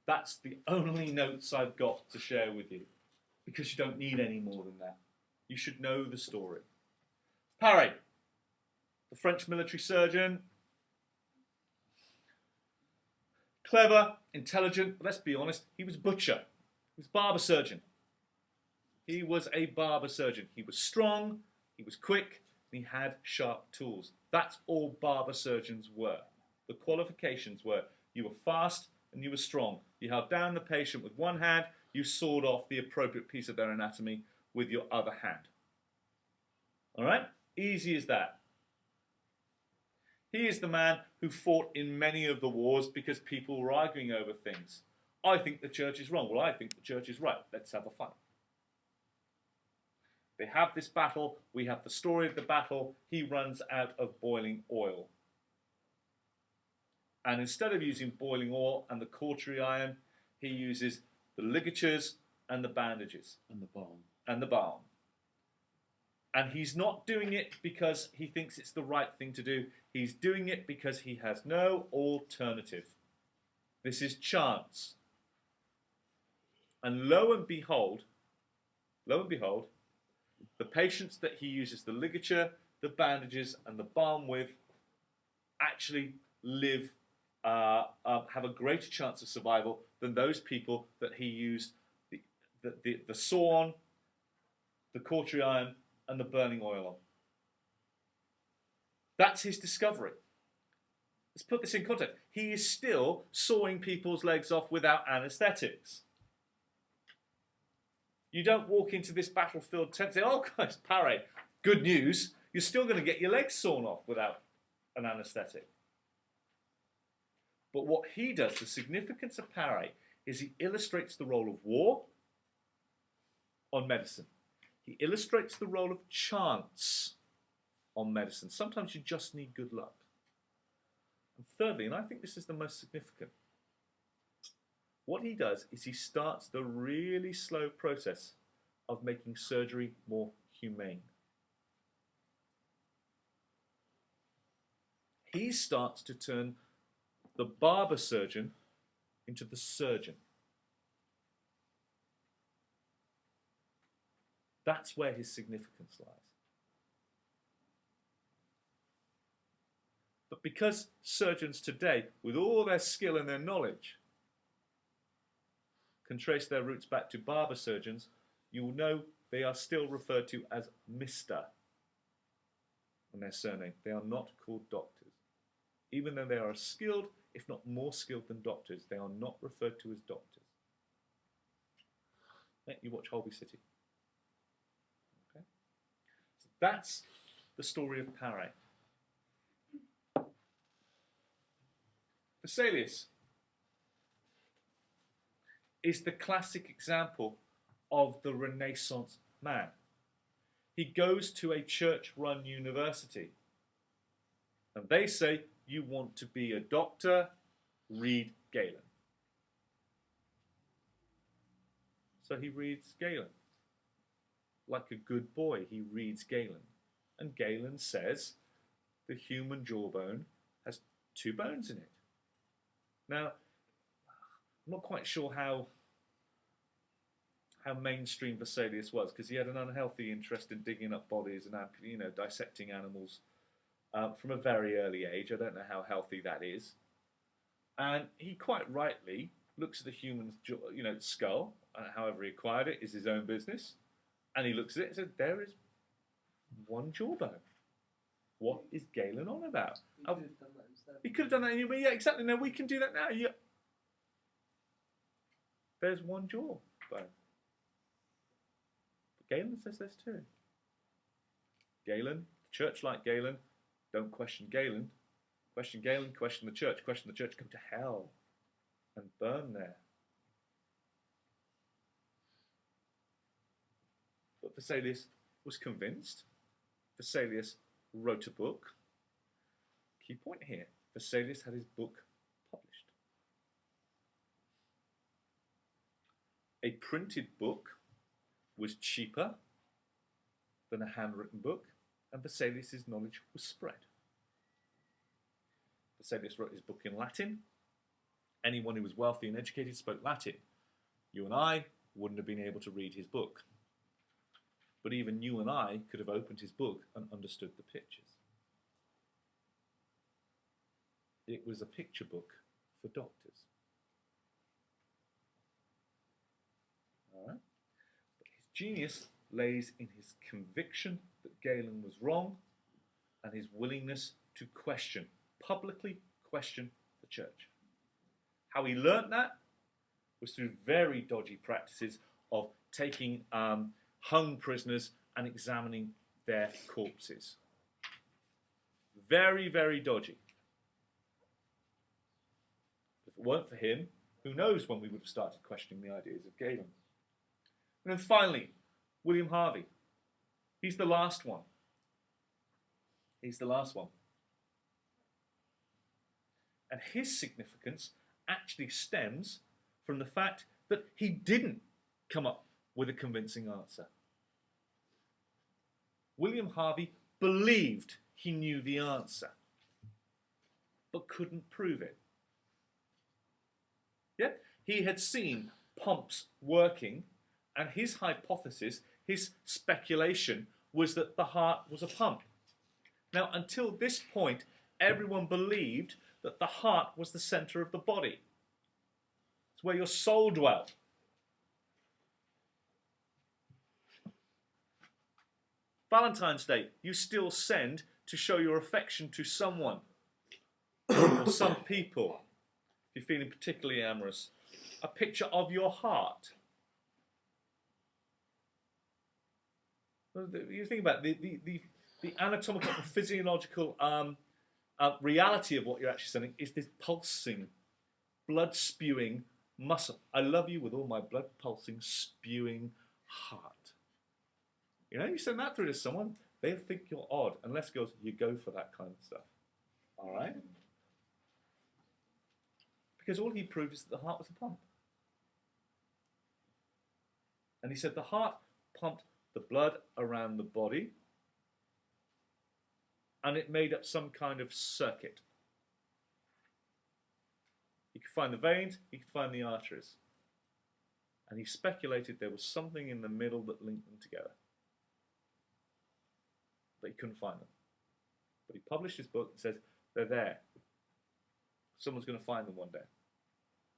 That's the only notes I've got to share with you, because you don't need any more than that. You should know the story. Parry, the French military surgeon. Clever, intelligent, but let's be honest, he was a butcher. He was a barber surgeon. He was a barber surgeon. He was strong, he was quick, and he had sharp tools. That's all barber surgeons were. The qualifications were you were fast and you were strong. You held down the patient with one hand, you sawed off the appropriate piece of their anatomy with your other hand. All right? Easy as that. He is the man who fought in many of the wars because people were arguing over things. I think the church is wrong. Well, I think the church is right. Let's have a fight. They have this battle. We have the story of the battle. He runs out of boiling oil. And instead of using boiling oil and the cautery iron, he uses the ligatures and the bandages. And the balm. And the balm. And he's not doing it because he thinks it's the right thing to do. He's doing it because he has no alternative. This is chance. And lo and behold, the patients that he uses the ligature, the bandages, and the balm with actually live, have a greater chance of survival than those people that he used the saw on, the cautery iron, and the burning oil on. That's his discovery. Let's put this in context. He is still sawing people's legs off without anaesthetics. You don't walk into this battlefield tent and say, oh guys, Parry, good news, you're still going to get your legs sawn off without an anaesthetic. But what he does, the significance of Parry, is he illustrates the role of war on medicine. He illustrates the role of chance on medicine. Sometimes you just need good luck. And thirdly, and I think this is the most significant, what he does is he starts the really slow process of making surgery more humane. He starts to turn the barber surgeon into the surgeon. That's where his significance lies. But because surgeons today, with all their skill and their knowledge, can trace their roots back to barber surgeons, you will know they are still referred to as Mr. on their surname. They are not called doctors. Even though they are as skilled, if not more skilled than doctors, they are not referred to as doctors. You watch Holby City. Okay? So that's the story of Parry. Vesalius is the classic example of the Renaissance man. He goes to a church-run university and they say, you want to be a doctor, read Galen. So he reads Galen. Like a good boy, he reads Galen. And Galen says the human jawbone has 2 bones in it. Now, I'm not quite sure how mainstream Vesalius was, because he had an unhealthy interest in digging up bodies and dissecting animals from a very early age. I don't know how healthy that is. And he quite rightly looks at the human skull, however he acquired it is his own business, and he looks at it and says, there is one jawbone. What is Galen on about? He could have done that anyway. Yeah, exactly. No, we can do that now. Yeah. There's one jawbone. But Galen says there's 2. Galen, church like Galen, don't question Galen. Question Galen, question the church. Question the church, come to hell and burn there. But Vesalius was convinced. Vesalius wrote a book. Key point here, Vesalius had his book published. A printed book was cheaper than a handwritten book, and Vesalius' knowledge was spread. Vesalius wrote his book in Latin. Anyone who was wealthy and educated spoke Latin. You and I wouldn't have been able to read his book. But even you and I could have opened his book and understood the pictures. It was a picture book for doctors. All right? But his genius lays in his conviction that Galen was wrong and his willingness to publicly question the church. How he learnt that was through very dodgy practices of taking hung prisoners and examining their corpses. Very, very dodgy. If it weren't for him, who knows when we would have started questioning the ideas of Galen. And then finally, William Harvey. He's the last one. He's the last one. And his significance actually stems from the fact that he didn't come up with a convincing answer. William Harvey believed he knew the answer, but couldn't prove it. Yeah? He had seen pumps working, and his hypothesis, his speculation, was that the heart was a pump. Now, until this point, everyone believed that the heart was the centre of the body. It's where your soul dwelt. Valentine's Day, you still send to show your affection to someone or some people, if you're feeling particularly amorous, a picture of your heart. You think about the anatomical and physiological reality of what you're actually sending is this pulsing, blood-spewing muscle. I love you with all my blood-pulsing, spewing heart. You know, you send that through to someone, they'll think you're odd, unless girls, you go for that kind of stuff. All right? Because all he proved is that the heart was a pump. And he said the heart pumped the blood around the body, and it made up some kind of circuit. He could find the veins, he could find the arteries. And he speculated there was something in the middle that linked them together. But he couldn't find them. But he published his book and says, they're there. Someone's going to find them one day.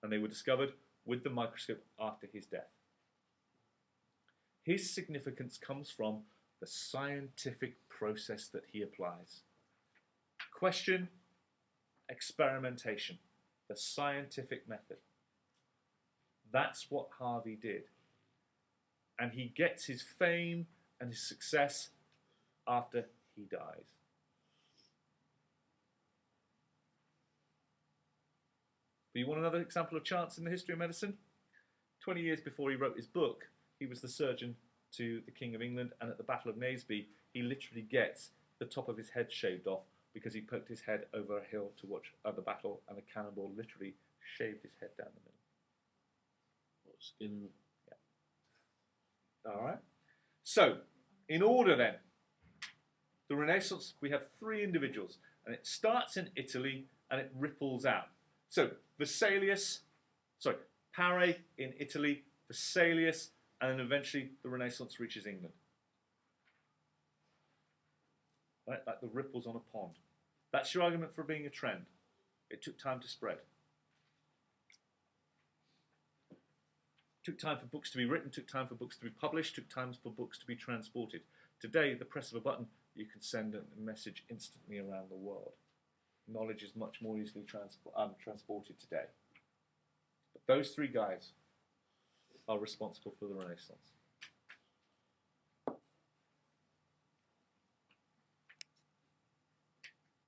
And they were discovered with the microscope after his death. His significance comes from the scientific process that he applies. Question, experimentation, the scientific method. That's what Harvey did. And he gets his fame and his success after he dies. But you want another example of chance in the history of medicine? 20 years before he wrote his book, he was the surgeon to the King of England, and at the Battle of Naseby, he literally gets the top of his head shaved off because he poked his head over a hill to watch the battle, and a cannonball literally shaved his head down the middle. What skin? Yeah. All right. So, in order then, the Renaissance, we have three individuals, and it starts in Italy and it ripples out. So, Pare in Italy, Vesalius, and then eventually the Renaissance reaches England. Right? Like the ripples on a pond. That's your argument for being a trend. It took time to spread. Took time for books to be written, took time for books to be published, took time for books to be transported. Today, the press of a button, you can send a message instantly around the world. Knowledge is much more easily transported today. But those three guys are responsible for the Renaissance.